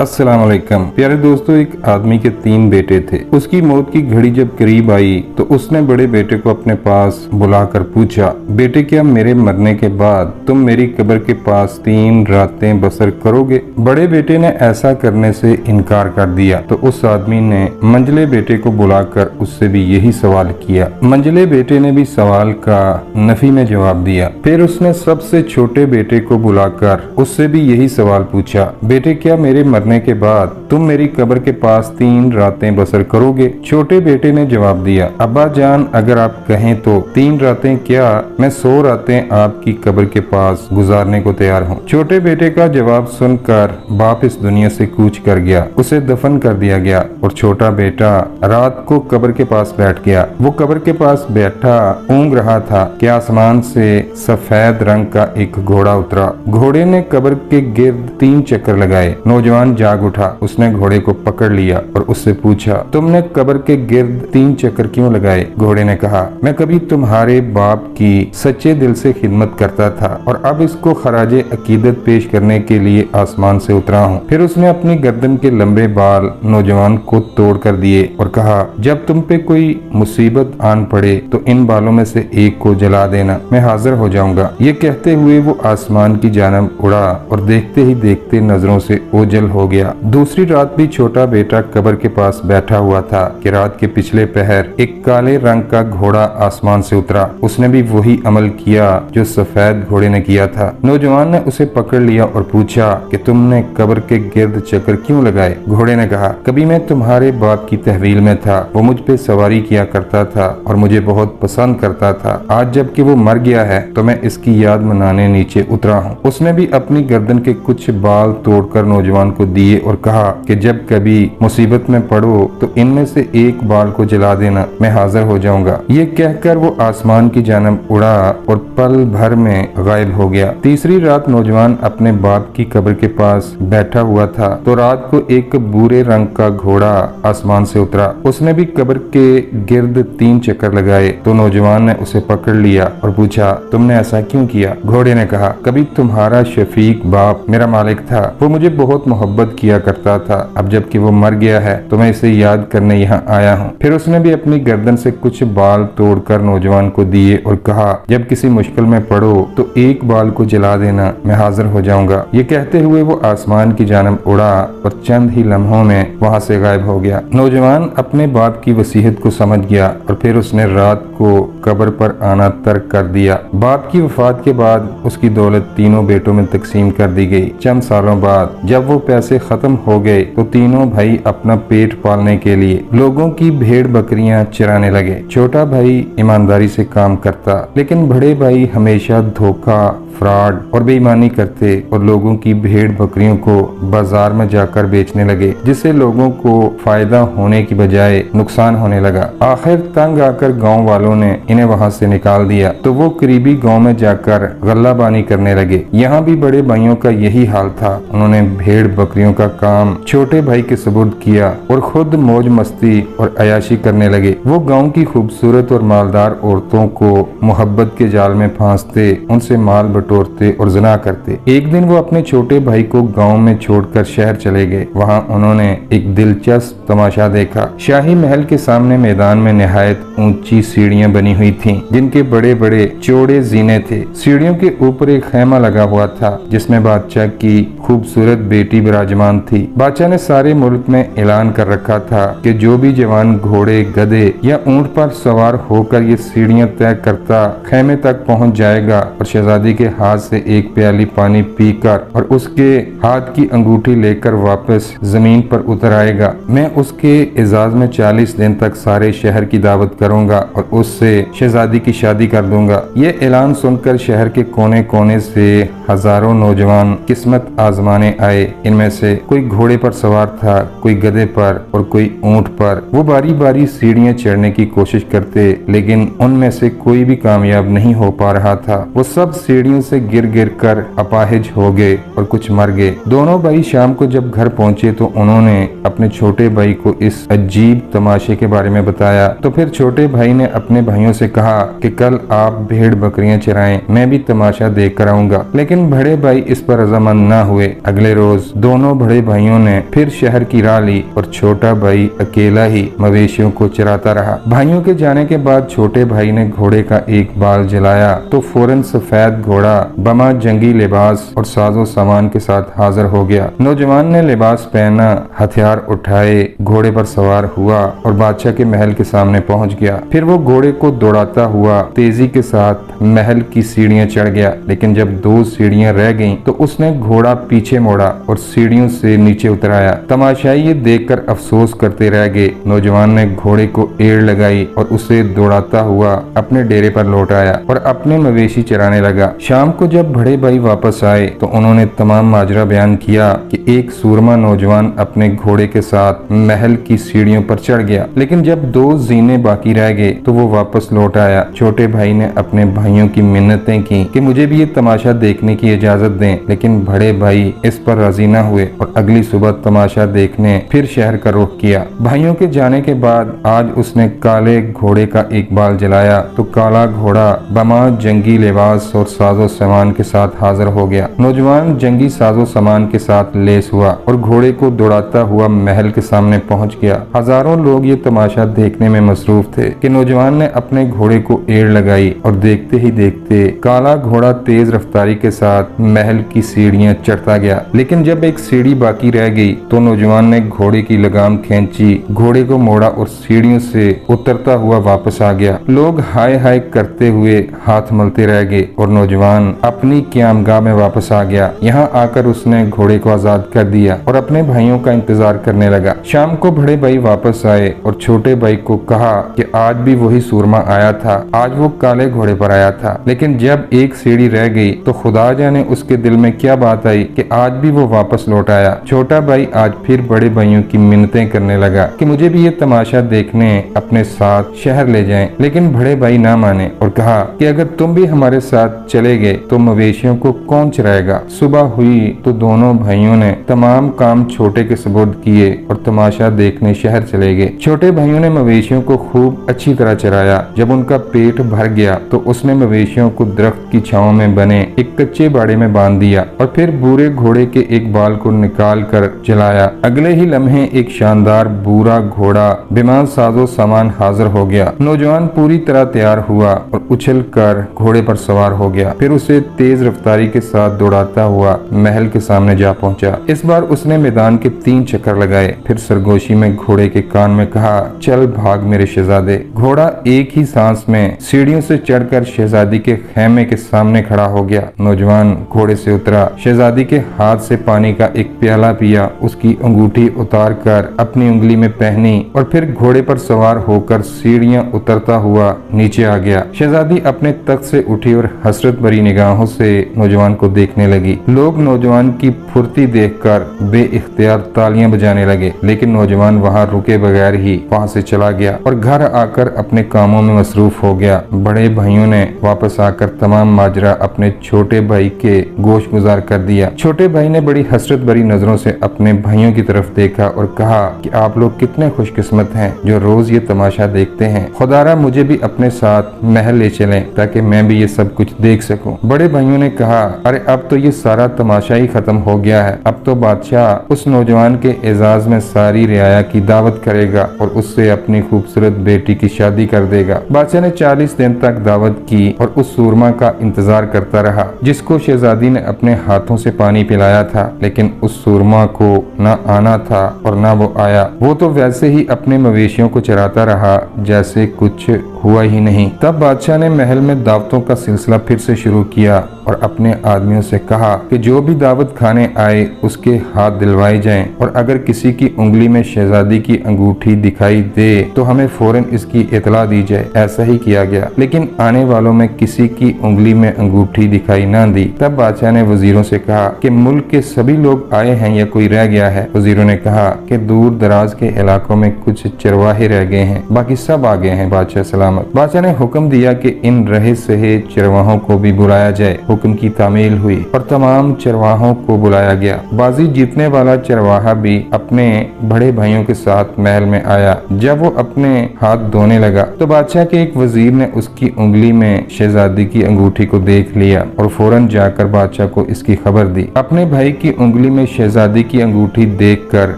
अस्सलाम वालेकुम। प्यारे दोस्तों, एक आदमी के 3 बेटे थे। उसकी मौत की घड़ी जब करीब आई तो उसने बड़े बेटे को अपने पास बुलाकर पूछा, बेटे क्या मेरे मरने के बाद तुम मेरी कब्र के पास 3 रातें बसर करोगे? बड़े बेटे ने ऐसा करने से इनकार कर दिया तो उस आदमी ने मंझले बेटे को बुलाकर उससे भी यही सवाल किया। मंझले बेटे ने भी सवाल का नफी में जवाब दिया। फिर उसने सबसे छोटे बेटे को बुलाकर उससे भी यही सवाल पूछा, बेटे क्या मेरे मरने के बाद तुम मेरी कब्र के पास 3 रातें बसर करोगे? छोटे बेटे ने जवाब दिया, अब्बा जान अगर आप कहें तो 3 रातें क्या, मैं 100 रातें आपकी कब्र के पास गुजारने को तैयार हूँ। छोटे बेटे का जवाब सुनकर बाप इस दुनिया से कूच कर गया। उसे दफन कर दिया गया और छोटा बेटा रात को कब्र के पास बैठ गया। वो कब्र के पास बैठा ऊँग रहा था कि आसमान से सफेद रंग का एक घोड़ा उतरा। घोड़े ने कब्र के गिर्द 3 चक्कर लगाए। नौजवान जाग उठा। उसने घोड़े को पकड़ लिया और उससे पूछा, तुमने कब्र के गिर्द 3 चक्कर क्यों लगाए? घोड़े ने कहा, मैं कभी तुम्हारे बाप की सच्चे दिल से खिदमत करता था और अब इसको खराजे अकीदत पेश करने के लिए आसमान से उतरा हूँ। फिर उसने अपनी गर्दन के लंबे बाल नौजवान को तोड़ कर दिए और कहा, जब तुम पे कोई मुसीबत आन पड़े तो इन बालों में से एक को जला देना, मैं हाजिर हो जाऊंगा। ये कहते हुए वो आसमान की जानब उड़ा और देखते ही देखते नजरों से ओझल हो गया। दूसरी रात भी छोटा बेटा कब्र के पास बैठा हुआ था कि रात के पिछले पहर एक काले रंग का घोड़ा आसमान से उतरा। उसने भी वही अमल किया जो सफेद घोड़े ने किया था। नौजवान ने उसे पकड़ लिया और पूछा कि तुमने कब्र के गिर्द चक्कर क्यों लगाए? घोड़े ने कहा, कभी मैं तुम्हारे बाप की तहवील में था, वो मुझ पे सवारी किया करता था और मुझे बहुत पसंद करता था। आज जबकि वो मर गया है तो मैं इसकी याद मनाने नीचे उतरा हूँ। उसने भी अपनी गर्दन के कुछ बाल तोड़कर नौजवान को दिए और कहा कि जब कभी मुसीबत में पड़ो तो इनमें से एक बाल को जला देना, मैं हाजिर हो जाऊंगा। ये कहकर वो आसमान की जानब उड़ा और पल भर में गायब हो गया। तीसरी रात नौजवान अपने बाप की कब्र के पास बैठा हुआ था तो रात को एक भूरे रंग का घोड़ा आसमान से उतरा। उसने भी कब्र के गिर्द 3 चक्कर लगाए तो नौजवान ने उसे पकड़ लिया और पूछा, तुमने ऐसा क्यों किया? घोड़े ने कहा, कभी तुम्हारा शफीक बाप मेरा मालिक था, वो मुझे बहुत मोहब्बत किया करता था। अब जबकि वो मर गया है तो मैं इसे याद करने यहाँ आया हूँ। फिर उसने भी अपनी गर्दन से कुछ बाल तोड़कर नौजवान को दिए और कहा, जब किसी मुश्किल में पड़ो तो एक बाल को जला देना, मैं हाजिर हो जाऊंगा। ये कहते हुए वो आसमान की जानब उड़ा और चंद ही लम्हों में वहाँ से गायब हो गया। नौजवान अपने बाप की वसीयत को समझ गया और फिर उसने रात को कब्र पर आना तर्क कर दिया। बाप की वफात के बाद उसकी दौलत तीनों बेटों में तकसीम कर दी गई। चंद सालों बाद जब वो पैसे खत्म हो गए तो तीनों भाई अपना पेट पालने के लिए लोगों की भेड़ बकरियां चराने लगे। छोटा भाई ईमानदारी से काम करता लेकिन बड़े भाई हमेशा धोखा, फ्रॉड और बेईमानी करते और लोगों की भेड़ बकरियों को बाजार में जाकर बेचने लगे, जिससे लोगों को फायदा होने की बजाय नुकसान होने लगा। आखिर तंग आकर गांव वालों ने इन्हें वहां से निकाल दिया तो वो करीबी गांव में जाकर गल्लाबानी करने लगे। यहाँ भी बड़े भाइयों का यही हाल था। उन्होंने भेड़ बकरियों का काम छोटे भाई के सुपुर्द किया और खुद मौज मस्ती और अयाशी करने लगे। वो गाँव की खूबसूरत और मालदार औरतों को मोहब्बत के जाल में फांसते, उनसे माल बटोरते और जना करते। एक दिन वो अपने छोटे भाई को गांव में छोड़कर शहर चले गए। वहां उन्होंने एक दिलचस्प तमाशा देखा। शाही महल के सामने मैदान में निहायत ऊंची सीढ़ियां बनी हुई थीं, जिनके बड़े बड़े चौड़े जीने थे। सीढ़ियों के ऊपर एक खैमा लगा हुआ था जिसमें बादशाह की खूबसूरत बेटी विराजमान थी। बादशाह ने सारे मुल्क में ऐलान कर रखा था कि जो भी जवान घोड़े, गधे या ऊंट पर सवार होकर ये सीढ़ियां तय करता खैमे तक पहुंच जाएगा और शहजादी के हाथ से एक प्याली पानी पीकर और उसके हाथ की अंगूठी लेकर वापस जमीन पर उतर आएगा, मैं उसके एजाज में 40 दिन तक सारे शहर की दावत करूंगा और उससे शहजादी की शादी कर दूंगा। ये ऐलान सुनकर शहर के कोने कोने से हजारों नौजवान किस्मत आजमाने आए। इनमें से कोई घोड़े पर सवार था, कोई गधे पर और कोई ऊंट पर। वो बारी बारी सीढ़ियां चढ़ने की कोशिश करते लेकिन उनमें से कोई भी कामयाब नहीं हो पा रहा था। वो सब सीढ़ियों से गिर गिर कर अपाहिज हो गए और कुछ मर गए। दोनों भाई शाम को जब घर पहुंचे तो उन्होंने अपने छोटे भाई को इस अजीब तमाशे के बारे में बताया। तो फिर छोटे भाई ने अपने भाइयों से कहा कि कल आप भेड़ बकरियां चराएं, मैं भी तमाशा देख कर आऊंगा। लेकिन बड़े भाई इस पर रजामंद न हुए। अगले रोज दोनों बड़े भाइयों ने फिर शहर की राह ली और छोटा भाई अकेला ही मवेशियों को चराता रहा। भाइयों के जाने के बाद छोटे भाई ने घोड़े का एक बाल जलाया तो फौरन सफेद घोड़ा बमा जंगी लिबास और साजो सामान के साथ हाजिर हो गया। नौजवान ने लिबास पहना, हथियार उठाए, घोड़े पर सवार हुआ और बादशाह के महल के सामने पहुंच गया। फिर वो घोड़े को दौड़ाता हुआ तेजी के साथ महल की सीढ़ियां चढ़ गया। लेकिन जब 2 सीढ़ियां रह गईं तो उसने घोड़ा पीछे मोड़ा और सीढ़ियों से नीचे उतर आया। तमाशाई ये देखकर अफसोस करते रह गए। नौजवान ने घोड़े को एड़ लगाई और उसे दौड़ाता हुआ अपने डेरे पर लौट आया और अपने मवेशी चराने लगा। शाम को जब बड़े भाई वापस आए तो उन्होंने तमाम माजरा बयान किया कि एक सूरमा नौजवान अपने घोड़े के साथ महल की सीढ़ियों पर चढ़ गया। लेकिन जब 2 जीने बाकी रह गए तो वो वापस लौट आया। छोटे भाई ने अपने भाइयों की मिन्नतें की कि मुझे भी ये तमाशा देखने की इजाजत दें, लेकिन बड़े भाई इस पर राजी न हुए और अगली सुबह तमाशा देखने फिर शहर का रुख किया। भाइयों के जाने के बाद आज उसने काले घोड़े का एक बाल जलाया तो काला घोड़ा बमा जंगी लिबास और साजो सामान के साथ हाजिर हो गया। नौजवान जंगी साजो सामान के साथ लेस हुआ और घोड़े को दौड़ाता हुआ महल के सामने पहुंच गया। हजारों लोग ये तमाशा देखने में मसरूफ थे कि नौजवान ने अपने घोड़े को एड़ लगाई और देखते ही देखते काला घोड़ा तेज रफ्तारी के साथ महल की सीढ़ियां चढ़ता गया। लेकिन जब एक सीढ़ी बाकी रह गई तो नौजवान ने घोड़े की लगाम खींची, घोड़े को मोड़ा और सीढ़ियों से उतरता हुआ वापस आ गया। लोग हाय हाय करते हुए हाथ मलते रह गए और नौजवान अपनी क़यामगाह में वापस आ गया। यहाँ आकर उसने घोड़े को आजाद कर दिया और अपने भाइयों का इंतजार करने लगा। शाम को बड़े भाई वापस आए और छोटे भाई को कहा कि आज भी वही सूरमा आया था, आज वो काले घोड़े पर आया था। लेकिन जब एक सीढ़ी रह गई तो खुदा जाने उसके दिल में क्या बात आई कि आज भी वो वापस लौट आया। छोटा भाई आज फिर बड़े भाइयों की मिन्नतें करने लगा कि मुझे भी ये तमाशा देखने अपने साथ शहर ले जाएं। लेकिन बड़े भाई ना माने और कहा कि अगर तुम भी हमारे साथ चले गए तो मवेशियों को कौन चराएगा। सुबह हुई तो दोनों भाइयों ने तमाम काम छोटे के सुपुर्द किए और तमाशा देखने शहर चले गए। छोटे भाइयों ने मवेशियों को खूब अच्छी तरह चराया। जब उनका पेट भर गया तो उसने मवेशियों को दरख्त की छांव में बने एक कच्चे बाड़े में बांध दिया और फिर बूरे घोड़े के एक बाल को निकाल कर जलाया। अगले ही लम्हे एक शानदार बूरा घोड़ा बिना साजो सामान हाजिर हो गया। नौजवान पूरी तरह तैयार हुआ और उछल कर घोड़े पर सवार हो गया। फिर उसे तेज रफ्तारी के साथ दौड़ाता हुआ महल के सामने जा पहुंचा। इस बार उसने मैदान के 3 चक्कर लगाए। फिर सरगोशी में घोड़े के कान में कहा, चल भाग मेरे शहजादे। घोड़ा एक ही सांस में सीढ़ियों से चढ़कर शहजादी के खेमे के सामने खड़ा हो गया। नौजवान घोड़े से उतरा, शहजादी के हाथ से पानी का एक प्याला पिया, उसकी अंगूठी उतार कर अपनी उंगली में पहनी और फिर घोड़े पर सवार होकर सीढ़ियां उतरता हुआ नीचे आ गया। शहजादी अपने तख्त से उठी और हसरत भरी निगाहों से नौजवान को देखने लगी। लोग नौजवान की फुर्ती देखकर बेइख्तियार तालियां बजाने लगे, लेकिन नौजवान वहां रुके बगैर ही वहां से चला गया और घर आकर अपने कामों में मसरूफ हो गया। बड़े भाइयों ने वापस आकर तमाम माजरा अपने छोटे भाई के गोश गुजार कर दिया। छोटे भाई ने बड़ी हसरत भरी नजरों से अपने भाइयों की तरफ देखा और कहा कि आप लोग कितने खुशकिस्मत हैं जो रोज ये तमाशा देखते हैं। खुदारा मुझे भी अपने साथ महल ले चलें ताकि मैं भी ये सब कुछ देख सकूं। बड़े भाइयों ने कहा, अरे अब तो ये सारा तमाशा ही खत्म हो गया है। अब तो बादशाह उस नौजवान के एजाज में सारी रियाया की दावत करेगा और उससे अपनी खूबसूरत बेटी की शादी कर देगा। बादशाह ने 40 दिन तक दावत की और उस सूरमा का इंतजार करता रहा जिसको शहजादी ने अपने हाथों से पानी पिलाया था। लेकिन उस सूरमा को न आना था और न वो आया। वो तो वैसे ही अपने मवेशियों को चराता रहा जैसे कुछ हुआ ही नहीं। तब बादशाह ने महल में दावतों का सिलसिला फिर से शुरू किया और अपने आदमियों से कहा कि जो भी दावत खाने आए उसके हाथ दिलवाए जाएं और अगर किसी की उंगली में शहजादी की अंगूठी दिखाई दे तो हमें फौरन इसकी इतला दी जाए। ऐसा ही किया गया, लेकिन आने वालों में किसी की उंगली में अंगूठी दिखाई न दी। तब बादशाह ने वजीरों से कहा कि मुल्क के सभी लोग आए हैं या कोई रह गया है। वजीरों ने कहा कि दूर दराज के इलाकों में कुछ चरवाहे रह गए हैं, बाकी सब आ गए हैं बादशाह सलामत। बादशाह ने हुक्म दिया कि इन रहे सहे चरवाहों को भी बुलाया जाए। हुक्म की तामील हुई और तमाम चरवाहों को बुलाया गया। बाजी जीतने वाला चरवाहा भी अपने बड़े भाइयों के साथ महल में आया। जब वो अपने हाथ धोने लगा तो बादशाह के एक वजीर ने उसकी उंगली में शहजादी की अंगूठी को देख लिया और फौरन जाकर बादशाह को इसकी खबर दी। अपने भाई की उंगली में शहजादी की अंगूठी देखकर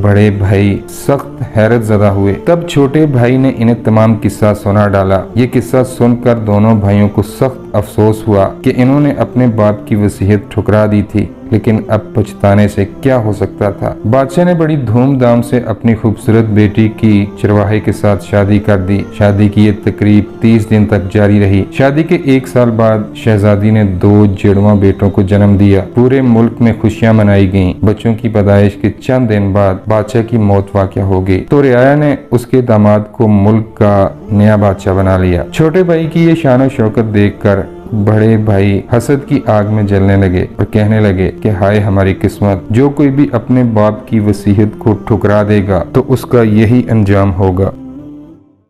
बड़े भाई सख्त हैरत ज़दा हुए। तब छोटे भाई ने इन्हें तमाम किस्सा सुना डाला। ये किस्सा सुनकर दोनों भाइयों को सख्त अफसोस हुआ कि इन्होंने अपने बाप की वसीयत ठुकरा दी थी, लेकिन अब पछताने से क्या हो सकता था। बादशाह ने बड़ी धूमधाम से अपनी खूबसूरत बेटी की चरवाहे के साथ शादी कर दी। शादी की ये तकरीब 30 दिन तक जारी रही। शादी के 1 साल बाद शहजादी ने 2 जुड़वा बेटों को जन्म दिया। पूरे मुल्क में खुशियां मनाई गईं। बच्चों की पैदाइश के चंद दिन बाद बादशाह की मौत वाक़या हो गई तो रियाया ने उसके दामाद को मुल्क का नया बादशाह बना लिया। छोटे भाई की ये शान शौकत देखकर बड़े भाई हसद की आग में जलने लगे और कहने लगे कि हाय हमारी किस्मत, जो कोई भी अपने बाप की वसीयत को ठुकरा देगा तो उसका यही अंजाम होगा।